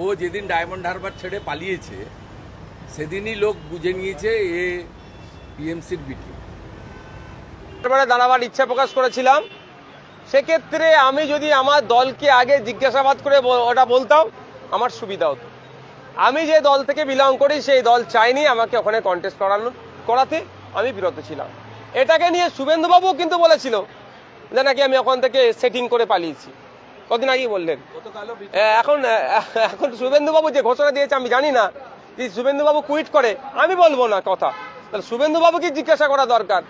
ও যেদিন ডায়মন্ড হারবার ছেড়ে পালিয়েছে সেদিনই লোক বুঝে নিয়েছে এ টিএমসির বিটি। দাঁড়াবার ইচ্ছা প্রকাশ করেছিলাম। সেক্ষেত্রে আমি যদি আমার দলকে আগে জিজ্ঞাসাবাদ করে ওটা বলতাম আমার সুবিধা হতো। আমি যে দল থেকে বিলং করি সেই দল চাইনি আমাকে ওখানে কন্টেস্ট করাতে, আমি বিরত ছিলাম। এটাকে নিয়ে শুভেন্দুবাবু কিন্তু বলেছিল যে নাকি আমি ওখান থেকে সেটিং করে পালিয়েছি, কদিন আগেই বললেন। এখন শুভেন্দুবাবু যে ঘোষণা দিয়েছে আমি জানি না, যদি শুভেন্দুবাবু কুইট করে আমি বলবো না কথা, তাহলে শুভেন্দুবাবুকে জিজ্ঞাসা করা দরকার।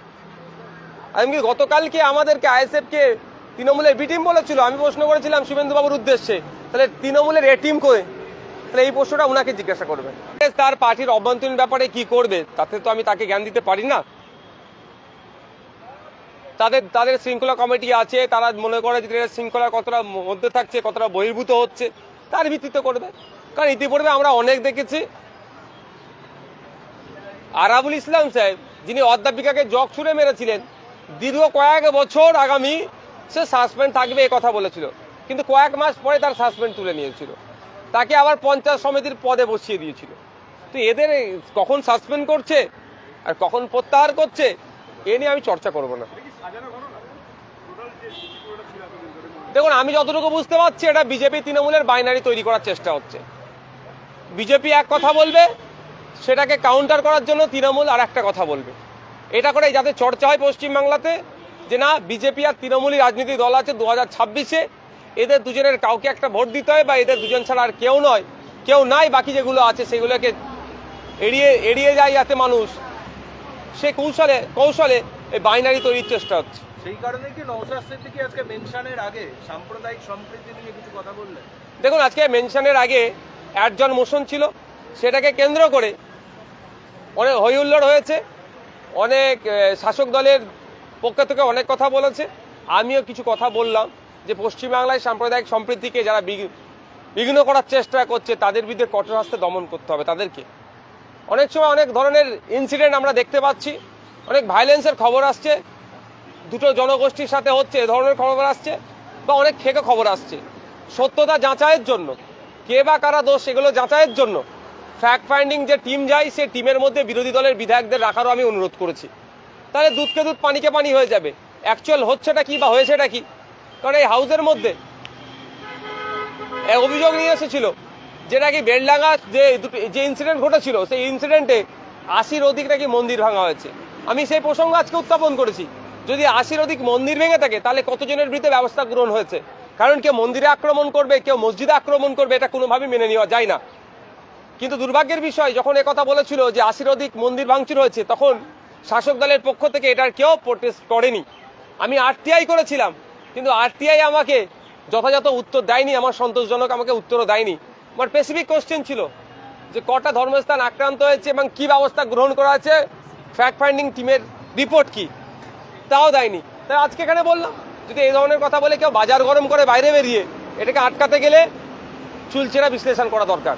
আমি গতকালকে আমাদেরকে আইএসএফ কে তৃণমূলের বি টিম বলেছিল, আমি প্রশ্ন করেছিলাম শুভেন্দুবাবুর উদ্দেশ্যে, তাহলে তৃণমূলের এ টিম করে, তাহলে এই প্রশ্নটা ওনাকে জিজ্ঞাসা করবেন। তার পার্টির অভ্যন্তরীণ ব্যাপারে কি করবে তাতে তো আমি তাকে জ্ঞান দিতে পারি না। তাদের শৃঙ্খলা কমিটি আছে, তারা মনে করে যে শৃঙ্খলা কতটা মধ্যে থাকছে কতটা বহির্ভূত হচ্ছে তার ভিত্তিতে করবে। কারণ ইতিপূর্বে আমরা অনেক দেখেছি আরাবুল ইসলাম সাহেব যিনি অধ্যাপিকাকে জগ ছুড়ে মেরেছিলেন, দীর্ঘ কয়েক বছর আগামী সে সাসপেন্ড থাকবে এ কথা বলেছিল, কিন্তু কয়েক মাস পরে তার সাসপেন্ড তুলে নিয়েছিল, তাকে আবার পঞ্চায়েত সমিতির পদে বসিয়ে দিয়েছিল। তো এদের কখন সাসপেন্ড করছে আর কখন প্রত্যাহার করছে এ নিয়ে আমি চর্চা করব না। দেখুন, আমি যতটুকু বুঝতে পারছি এটা বিজেপি তৃণমূলের বাইনারি তৈরি করার চেষ্টা হচ্ছে। বিজেপি এক কথা বলবে, সেটাকে কাউন্টার করার জন্য তৃণমূল আর একটা কথা বলবে। এটা করে যাতে চর্চা হয় পশ্চিমবাংলাতে যে না বিজেপি আর তৃণমূলই রাজনৈতিক দল আছে, 2026-এ এদের দুজনের কাউকে একটা ভোট দিতে হয় বা এদের দুজন ছাড়া আর কেউ নাই, বাকি যেগুলো আছে সেগুলোকে এড়িয়ে যায় যাতে মানুষ, সে কৌশলে এই বাইনারি তৈরির চেষ্টা হচ্ছে। সেই কারণে কি নওশাদ সিদ্দিকী আজকে মেনশনের আগে সাম্প্রদায়িক সম্প্রীতি নিয়ে কিছু কথা বললেন? দেখুন, আজকে মেনশনের আগে অ্যাডজন মোশন ছিল, সেটাকে কেন্দ্র করে অনেক হইহুল্লোড় হয়েছে, অনেক শাসক দলের পক্ষ থেকে অনেক কথা বলেছে, আমিও কিছু কথা বললাম যে পশ্চিমবাংলায় সাম্প্রদায়িক সম্প্রীতিকে যারা বিঘ্ন করার চেষ্টা করছে তাদের বিরুদ্ধে কঠোর হস্তে দমন করতে হবে তাদেরকে। অনেক সময় অনেক ধরনের ইনসিডেন্ট আমরা দেখতে পাচ্ছি, অনেক ভায়োলেন্সের খবর আসছে, দুটো জনগোষ্ঠীর সাথে হচ্ছে এ ধরনের খবর আসছে, বা অনেক ফেক খবর আসছে। সত্যতা যাচাইয়ের জন্য কে বা কারা দোষ সেগুলো যাচাইয়ের জন্য ফ্যাক্ট ফাইন্ডিং যে টিম যায় সেই টিমের মধ্যে বিরোধী দলের বিধায়কদের রাখারও আমি অনুরোধ করেছি। তাহলে দুধকে দুধ পানিকে পানি হয়ে যাবে, অ্যাকচুয়াল হচ্ছেটা কি বা হয়েছেটা কি। কারণ এই হাউসের মধ্যে অভিযোগ নিয়ে এসেছিল যেটা কি বেলডাঙ্গা যে ইনসিডেন্ট ঘটেছিল সেই ইনসিডেন্টে 80-র অধিক নাকি মন্দির ভাঙা হয়েছে। আমি সেই প্রসঙ্গ আজকে উত্থাপন করেছি, যদি 80-র অধিক মন্দির ভেঙে থাকে তাহলে কতজনের বিরুদ্ধে ব্যবস্থা গ্রহণ হয়েছে। কারণ কেউ মন্দিরে আক্রমণ করবে, কেউ মসজিদে আক্রমণ করবে, এটা কোনোভাবেই মেনে নেওয়া যায় না। কিন্তু দুর্ভাগ্যের বিষয়, যখন একথা বলেছিল যে 80-র অধিক মন্দির ভাঙচুর হয়েছে তখন শাসক দলের পক্ষ থেকে এটার কেউ প্রোটেস্ট করেনি। আমি আরটিআই করেছিলাম, কিন্তু আরটিআই আমাকে যথাযথ উত্তর দেয়নি, আমার সন্তোষজনক আমাকে উত্তরও দেয়নি। আমার স্পেসিফিক কোশ্চেন ছিল যে কটা ধর্মস্থান আক্রান্ত হয়েছে এবং কি ব্যবস্থা গ্রহণ করা আছে, ফ্যাক্ট ফাইন্ডিং টিমের রিপোর্ট কি, তাও দেয়নি। তাই আজকে এখানে বললাম যদি এই ধরনের কথা বলে কেউ বাজার গরম করে বাইরে বেরিয়ে এটাকে আটকাতে গেলে চুলচেরা বিশ্লেষণ করা দরকার।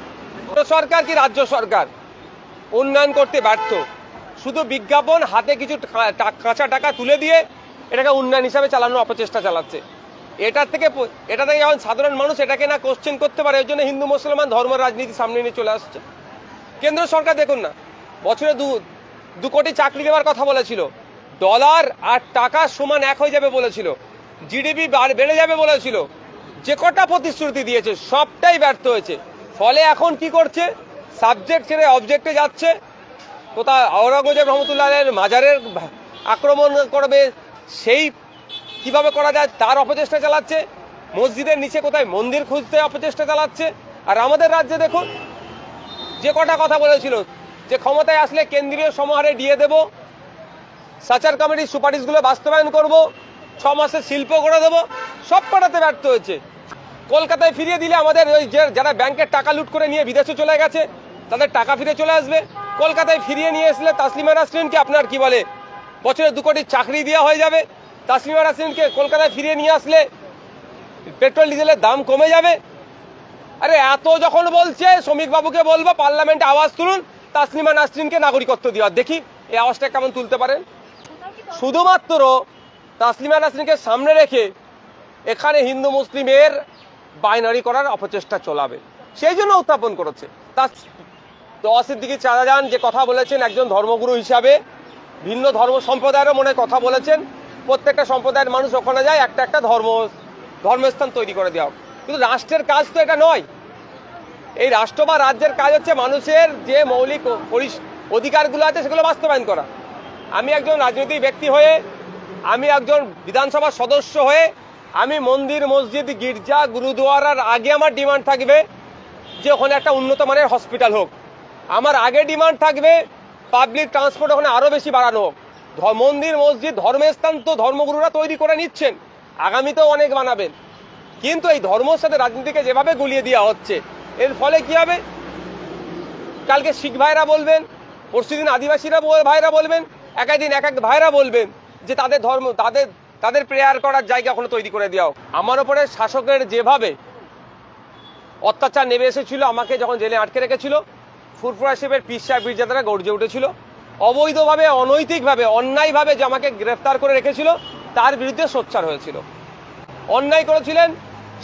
সরকার কি রাজ্য সরকার উন্নয়ন করতে ব্যর্থ, শুধু বিজ্ঞাপন হাতে কিছু কাঁচা টাকা তুলে দিয়ে এটাকে উন্নয়ন হিসাবে চালানোর অপচেষ্টা চালাচ্ছে। এটা থেকে যখন সাধারণ মানুষ এটাকে না কোশ্চেন করতে পারে, ওই জন্য হিন্দু মুসলমান ধর্ম রাজনীতি সামনে নিয়ে চলে আসছে। কেন্দ্র সরকার দেখুন না, বছরে 2 কোটি চাকরি দেওয়ার কথা বলেছিল, ডলার আর টাকা সমান 1 হয়ে যাবে বলেছিল, জিডিপি বেড়ে যাবে বলেছিল, যে কটা প্রতিশ্রুতি দিয়েছে সবটাই ব্যর্থ হয়েছে। ফলে এখন কি করছে, সাবজেক্ট ছেড়ে অবজেক্টে যাচ্ছে। কোথাও আওরঙ্গজেব রহমতুল্লাহের মাজারের আক্রমণ করবে, সেই কিভাবে করা যায় তার অপচেষ্টা চালাচ্ছে, মসজিদের নিচে কোথায় মন্দির খুঁজতে অপচেষ্টা চালাচ্ছে। আর আমাদের রাজ্যে দেখুন, যে কটা কথা বলেছিল যে ক্ষমতায় আসলে কেন্দ্রীয় সমাহারে দিয়ে দেব, সাচার কমিটির সুপারিশগুলো বাস্তবায়ন করব, 6 মাসে শিল্প করে দেবো, সব কটাতে ব্যর্থ হয়েছে। কলকাতায় ফিরিয়ে দিলে আমাদের ওই যারা ব্যাংকের টাকা লুট করে নিয়ে বিদেশে চলে গেছে তাদের টাকা ফিরে চলে আসবে। কলকাতায় ফিরিয়ে নিয়ে আসলে তাসলিমা নাসরিনকে আপনার কি বলে বছরে 2 কোটি চাকরি দেওয়া হয়ে যাবে। তাসলিমা নাসরিনকে কলকাতায় ফিরিয়ে নিয়ে আসলে পেট্রোল ডিজেলের দাম কমে যাবে। আরে এত যখন বলছে শ্রমিক বাবুকে বলবো পার্লামেন্টে আওয়াজ তুলুন তাসলিমা নাসরিনকে নাগরিকত্ব দেওয়ার, দেখি এই আওয়াজটা কেমন তুলতে পারেন। শুধুমাত্র তাসলিমা নাসরিনকে সামনে রেখে এখানে হিন্দু মুসলিমের বাইনারি করার অপচেষ্টা চলাবে, সেই জন্য উত্থাপন করেছে। তার সিদ্দিকী চাচাজান যে কথা বলেছেন একজন ধর্মগুরু হিসাবে, ভিন্ন ধর্ম সম্প্রদায়েরও মনে কথা বলেছেন, প্রত্যেকটা সম্প্রদায়ের মানুষ ওখানে যায়, একটা একটা ধর্মস্থান তৈরি করে দেওয়া। কিন্তু রাষ্ট্রের কাজ তো এটা নয়। এই রাষ্ট্র বা রাজ্যের কাজ হচ্ছে মানুষের যে মৌলিক অধিকারগুলো আছে সেগুলো বাস্তবায়ন করা। আমি একজন রাজনৈতিক ব্যক্তি হয়ে, আমি একজন বিধানসভার সদস্য হয়ে, আমি মন্দির, মসজিদ, গির্জা, গুরুদুয়ারার আগে আমার ডিমান্ড থাকবে যে ওখানে একটা উন্নত মানের হসপিটাল হোক। আমার আগে ডিমান্ড থাকবে পাবলিক ট্রান্সপোর্ট ওখানে আরো বেশি বাড়ানো হোক। মন্দির, মসজিদ, ধর্মস্থান তো ধর্মগুরুরা তৈরি করে নিচ্ছেন, আগামীতেও অনেক বানাবেন। কিন্তু এই ধর্মের সাথে রাজনীতিকে যেভাবে গুলিয়ে দেওয়া হচ্ছে, এর ফলে কি হবে? কালকে শিখ ভাইরা বলবেন, পরশুদিন আদিবাসীরা ভাইরা বলবেন, একদিন এক ভাইরা বলবেন যে তাদের ধর্ম, তাদের প্রেয়ার করার জায়গা ওখানে তৈরি করে দেওয়া হোক। আমার উপরে শাসকের যেভাবে অত্যাচার নেমে এসেছিল, আমাকে যখন জেলে আটকে রেখেছিল, ফুরফুরা শিবের পীর সাহেব পীরজাদারা গর্জে উঠেছিল। অবৈধভাবে, অনৈতিকভাবে, অন্যায়ভাবে যে আমাকে গ্রেফতার করে রেখেছিল, তার বিরুদ্ধে সোচ্চার হয়েছিল। অন্যায় করেছিলেন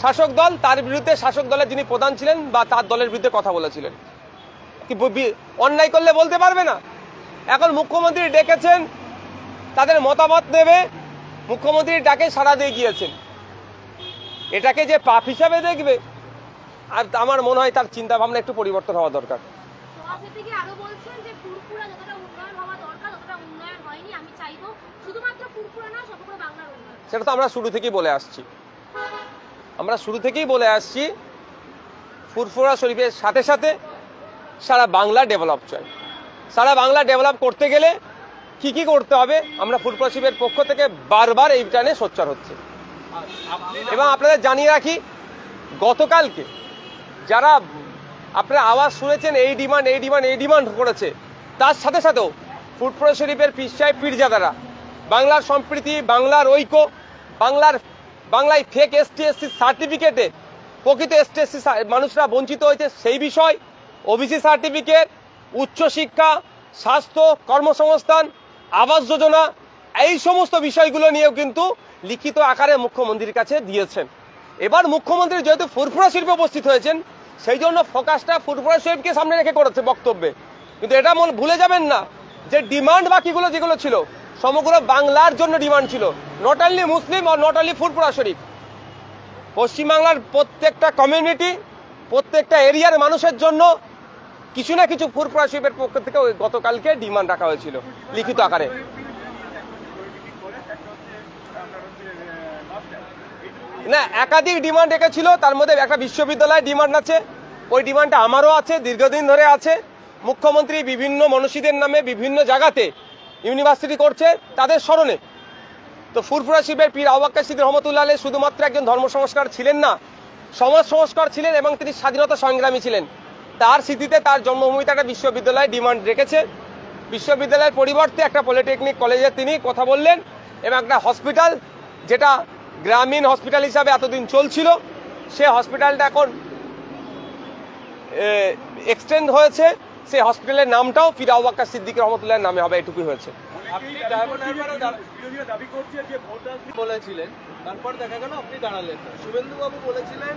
শাসক দল, তার বিরুদ্ধে শাসক দলের যিনি প্রধান ছিলেন বা তার দলের বিরুদ্ধে কথা বলেছিলেন। অন্যায় করলে বলতে পারবে না। এখন মুখ্যমন্ত্রী ডেকেছেন, তাদের মতামত নেবে, মুখ্যমন্ত্রীর ডাকে সাড়া দিয়ে গিয়েছেন। এটাকে যে পাপ হিসাবে দেখবে, আর আমার মনে হয় তার চিন্তা ভাবনা একটু পরিবর্তন হওয়া দরকার। সেটা তো আমরা শুরু থেকেই বলে আসছি, ফুরফুরা শরীফের সাথে সাথে সারা বাংলা ডেভেলপ চাই। সারা বাংলা ডেভেলপ করতে গেলে কি কি করতে হবে, আমরা ফুরফুরা শরীফের পক্ষ থেকে বারবার এই টানে সোচ্চার হচ্ছে। এবং আপনাদের জানিয়ে রাখি, গতকালকে যারা আপনারা আওয়াজ শুনেছেন এই ডিমান্ড করেছে, তার সাথে সাথেও ফুরফুরা শরীফের পীর সাহেব পীরজাদারা বাংলার সম্প্রীতি, বাংলার ঐক্য, বাংলায় ফেক ST/SC সার্টিফিকেটে প্রকৃত ST/SC মানুষরা বঞ্চিত হয়েছে সেই বিষয়, ওবিসি সার্টিফিকেট, উচ্চশিক্ষা, স্বাস্থ্য, কর্মসংস্থান, আবাস যোজনা, এই সমস্ত বিষয়গুলো নিয়েও কিন্তু লিখিত আকারে মুখ্যমন্ত্রীর কাছে দিয়েছেন। এবার মুখ্যমন্ত্রী যেহেতু ফুরফুরা শরীফে উপস্থিত হয়েছেন, সেই জন্য ফোকাসটা ফুরফুরা শরীফকে সামনে রেখে করেছে বক্তব্যে। কিন্তু এটা ভুলে যাবেন না যে ডিমান্ড বাকিগুলো যেগুলো ছিল সমগ্র বাংলার জন্য ডিমান্ড ছিল, নট অনলি মুসলিম আর নট অনলি ফুরফুরা শরীফ। পশ্চিমবাংলার প্রত্যেকটা কমিউনিটি, প্রত্যেকটা এরিয়ার মানুষের জন্য কিছু না কিছু ফুরফুরা শরীফের পক্ষ থেকে গতকালকে ডিমান্ড রাখা হয়েছিল লিখিত আকারে। না, একাধিক ডিমান্ড রেখেছিল, তার মধ্যে একটা বিশ্ববিদ্যালয়ের ডিমান্ড আছে, ওই ডিমান্ডটা আমারও আছে, দীর্ঘদিন ধরে আছে। মুখ্যমন্ত্রী বিভিন্ন মনীষীদের নামে বিভিন্ন জায়গাতে ইউনিভার্সিটি করছে তাদের স্মরণে। তো ফুরফুরা শরীফের পীর আবু বকর সিদ্দিক রহমতুল্লাহ আলাইহি শুধুমাত্র একজন ধর্ম সংস্কার ছিলেন না, সমাজ সংস্কার ছিলেন এবং তিনি স্বাধীনতা সংগ্রামী ছিলেন। তার স্মৃতিতে তার জন্মভূমিতে একটা বিশ্ববিদ্যালয় ডিমান্ড রেখেছে। বিশ্ববিদ্যালয়ের পরিবর্তে একটা পলিটেকনিক কলেজে তিনি কথা বললেন, এবং একটা হসপিটাল, যেটা গ্রামীণ হসপিটাল হিসাবে এতদিন চলছিল, সে হসপিটালটা এখন এক্সটেন্ড হয়েছে, সেই হসপিটালের নামটাও পীর আবু বকর সিদ্দিক রহমতুল্লাহর নামে হবে, এটুকুই হয়েছে। আপনি দাবি করছেন যে ভোটার বলেছিলেন, তারপর দেখা গেল আপনি দাঁড়ালেন। শুভেন্দুবাবু বলেছিলেন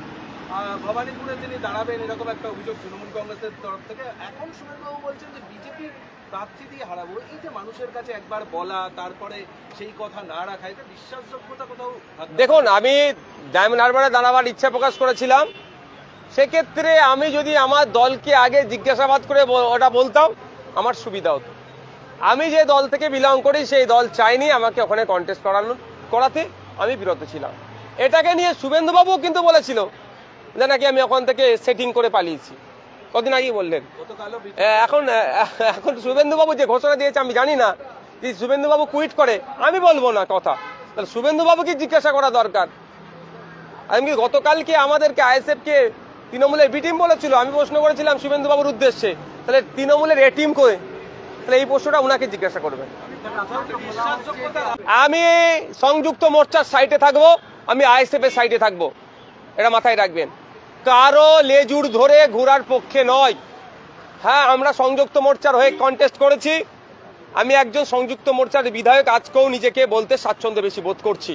ভবানীপুরে তিনি দাঁড়াবেন, এরকম একটা অভিযোগ তৃণমূল কংগ্রেসের তরফ থেকে। এখন শুভেন্দুবাবু বলছেন যে বিজেপির প্রার্থী দিয়ে হারাবো। এই যে মানুষের কাছে একবার বলা, তারপরে সেই কথা না রাখা, এটা বিশ্বাসযোগ্যতা কোথাও? দেখুন, আমি ডায়মন্ড হারবারে দাঁড়াবার ইচ্ছা প্রকাশ করেছিলাম। সেক্ষেত্রে আমি যদি আমার দলকে আগে জিজ্ঞাসাবাদ করে ওটা বলতাম, আমার সুবিধা হতো। আমি যে দল থেকে বিলং করি সেই দল চাইনি আমাকে ওখানে কন্টেস্ট করাতে, আমি বিরত ছিলাম। এটাকে নিয়ে শুভেন্দুবাবু কিন্তু বলেছিল যে নাকি আমি ওখান থেকে সেটিং করে পালিয়েছি, কদিন আগেই বললেন। এখন শুভেন্দুবাবু যে ঘোষণা দিয়েছে আমি জানি না, যে শুভেন্দুবাবু কুইট করে আমি বলবো না কথা, তাহলে শুভেন্দুবাবুকে জিজ্ঞাসা করা দরকার। আমি গতকালকে আমাদেরকে আইএসএফ কে তৃণমূলের বি টিম বলেছিল, আমি প্রশ্ন করেছিলাম শুভেন্দুবাবুর উদ্দেশ্যে, তাহলে তৃণমূলের এ টিম করে, তাহলে এই প্রশ্নটা উনাকে জিজ্ঞাসা করবেন। আমি সংযুক্ত মোর্চার সাইডে থাকবো, আমি আইএসএফ এর সাইডে থাকবো, এটা মাথায় রাখবেন। কারো লেজুর ধরে ঘোরার পক্ষে নয়। হ্যাঁ, আমরা সংযুক্ত মোর্চার হয়ে কন্টেস্ট করেছি, আমি একজন সংযুক্ত মোর্চার বিধায়ক, আজকেও নিজেকে বলতে স্বাচ্ছন্দ্য বেশি বোধ করছি।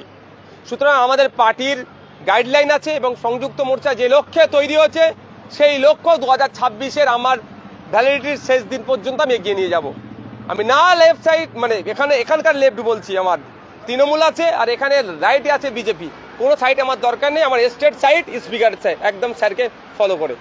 সুতরাং আমাদের পার্টির গাইডলাইন আছে এবং সংযুক্ত মোর্চা যে লক্ষ্যে তৈরি হয়েছে সেই লক্ষ্য 2026-এর আমার ভ্যালিডিটির শেষ দিন পর্যন্ত আমি এগিয়ে নিয়ে যাব। আমি না লেফট সাইড মানে এখানকার লেফট বলছি, আমার তৃণমূল আছে আর এখানে রাইটে আছে বিজেপি, কোনো সাইড আমার দরকার নেই। আমার স্টেট সাইড স্পিকার চাই একদম স্যারকে ফলো করে।